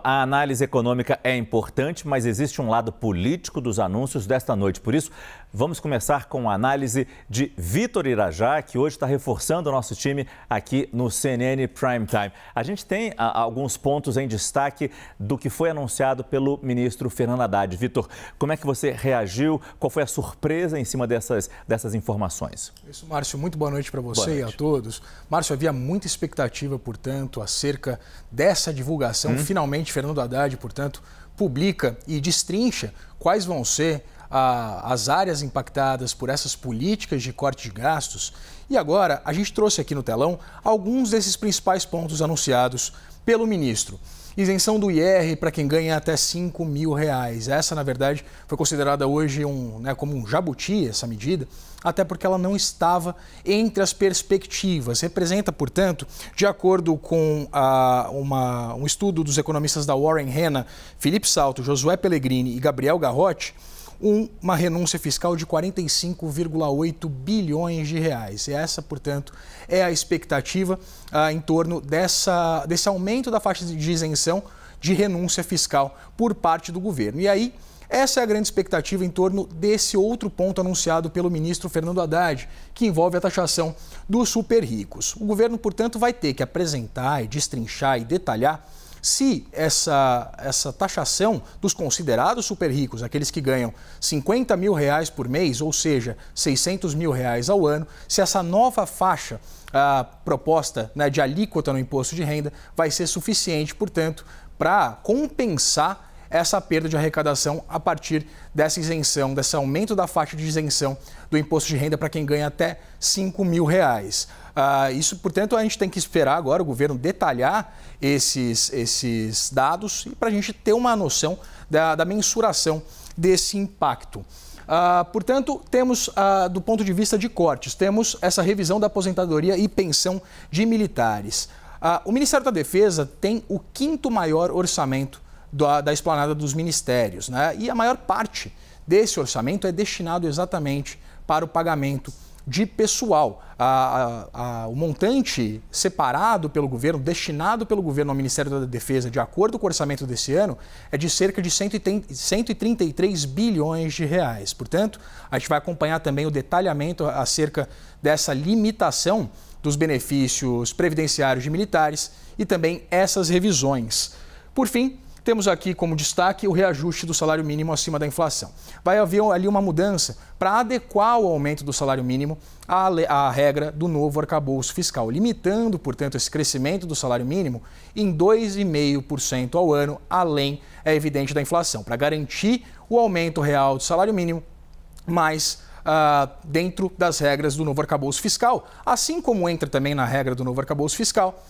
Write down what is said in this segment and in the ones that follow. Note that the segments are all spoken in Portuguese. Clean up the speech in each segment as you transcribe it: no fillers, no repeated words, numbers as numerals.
A análise econômica é importante, mas existe um lado político dos anúncios desta noite. Por isso, vamos começar com a análise de Vitor Irajá, que hoje está reforçando o nosso time aqui no CNN Prime Time. A gente tem alguns pontos em destaque do que foi anunciado pelo ministro Fernando Haddad. Vitor, como é que você reagiu? Qual foi a surpresa em cima dessas informações? Isso, Márcio. Muito boa noite para você e a todos. Márcio, havia muita expectativa, portanto, acerca dessa divulgação. Finalmente, Fernando Haddad, portanto, publica e destrincha quais vão ser as áreas impactadas por essas políticas de corte de gastos. E agora, a gente trouxe aqui no telão alguns desses principais pontos anunciados pelo ministro. Isenção do IR para quem ganha até R$5 mil. Essa, na verdade, foi considerada hoje como um jabuti, essa medida, até porque ela não estava entre as perspectivas. Representa, portanto, de acordo com um estudo dos economistas da Warren Hanna, Felipe Salto, Josué Pellegrini e Gabriel Garrotti, uma renúncia fiscal de 45,8 bilhões de reais. E essa, portanto, é a expectativa em torno desse aumento da faixa de isenção de renúncia fiscal por parte do governo. E aí, essa é a grande expectativa em torno desse outro ponto anunciado pelo ministro Fernando Haddad, que envolve a taxação dos super ricos. O governo, portanto, vai ter que apresentar e destrinchar e detalhar se essa taxação dos considerados super ricos, aqueles que ganham R$50 mil por mês, ou seja, R$600 mil ao ano, se essa nova faixa proposta de alíquota no imposto de renda vai ser suficiente, portanto, para compensar essa perda de arrecadação a partir dessa isenção, desse aumento da faixa de isenção do imposto de renda para quem ganha até R$5 mil. Isso, portanto, a gente tem que esperar agora o governo detalhar esses dados e para a gente ter uma noção da mensuração desse impacto. Portanto, temos, do ponto de vista de cortes, temos essa revisão da aposentadoria e pensão de militares. O Ministério da Defesa tem o 5º maior orçamento da esplanada dos ministérios, e a maior parte desse orçamento é destinado exatamente para o pagamento de pessoal. O montante separado pelo governo, destinado pelo governo ao Ministério da Defesa, de acordo com o orçamento desse ano, é de cerca de 133 bilhões de reais. Portanto, a gente vai acompanhar também o detalhamento acerca dessa limitação dos benefícios previdenciários de militares e também essas revisões. Por fim, temos aqui como destaque o reajuste do salário mínimo acima da inflação. Vai haver ali uma mudança para adequar o aumento do salário mínimo à regra do novo arcabouço fiscal, limitando, portanto, esse crescimento do salário mínimo em 2,5% ao ano, além, é evidente, da inflação, para garantir o aumento real do salário mínimo, mas dentro das regras do novo arcabouço fiscal, assim como entra também na regra do novo arcabouço fiscal,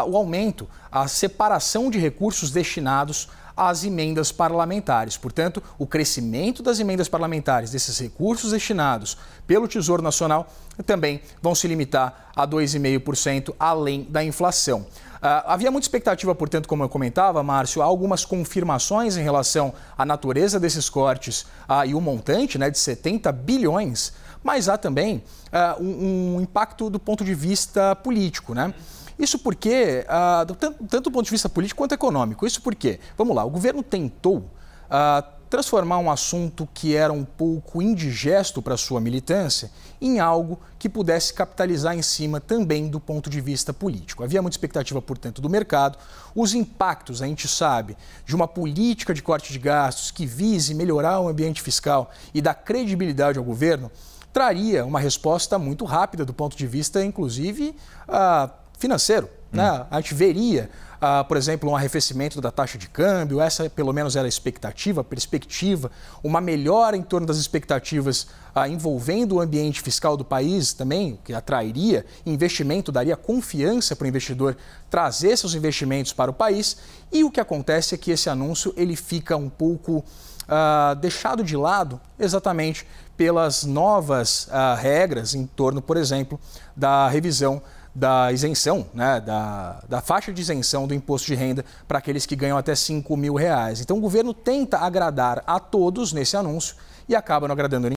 o aumento, a separação de recursos destinados às emendas parlamentares. Portanto, o crescimento das emendas parlamentares, desses recursos destinados pelo Tesouro Nacional, também vão se limitar a 2,5% além da inflação. Havia muita expectativa, portanto, como eu comentava, Márcio, há algumas confirmações em relação à natureza desses cortes e o montante de 70 bilhões, mas há também um impacto do ponto de vista político, Isso porque, tanto do ponto de vista político quanto econômico, isso porque, vamos lá, o governo tentou transformar um assunto que era um pouco indigesto para a sua militância em algo que pudesse capitalizar em cima também do ponto de vista político. Havia muita expectativa, portanto, do mercado. Os impactos, a gente sabe, de uma política de corte de gastos que vise melhorar o ambiente fiscal e dar credibilidade ao governo, traria uma resposta muito rápida do ponto de vista, inclusive, financeiro. A gente veria, por exemplo, um arrefecimento da taxa de câmbio, essa pelo menos era a perspectiva, uma melhora em torno das expectativas envolvendo o ambiente fiscal do país também, que atrairia investimento, daria confiança para o investidor trazer seus investimentos para o país. E o que acontece é que esse anúncio ele fica um pouco deixado de lado exatamente pelas novas regras em torno, por exemplo, da revisão da isenção, da faixa de isenção do imposto de renda para aqueles que ganham até R$5 mil. Então o governo tenta agradar a todos nesse anúncio e acaba não agradando ninguém.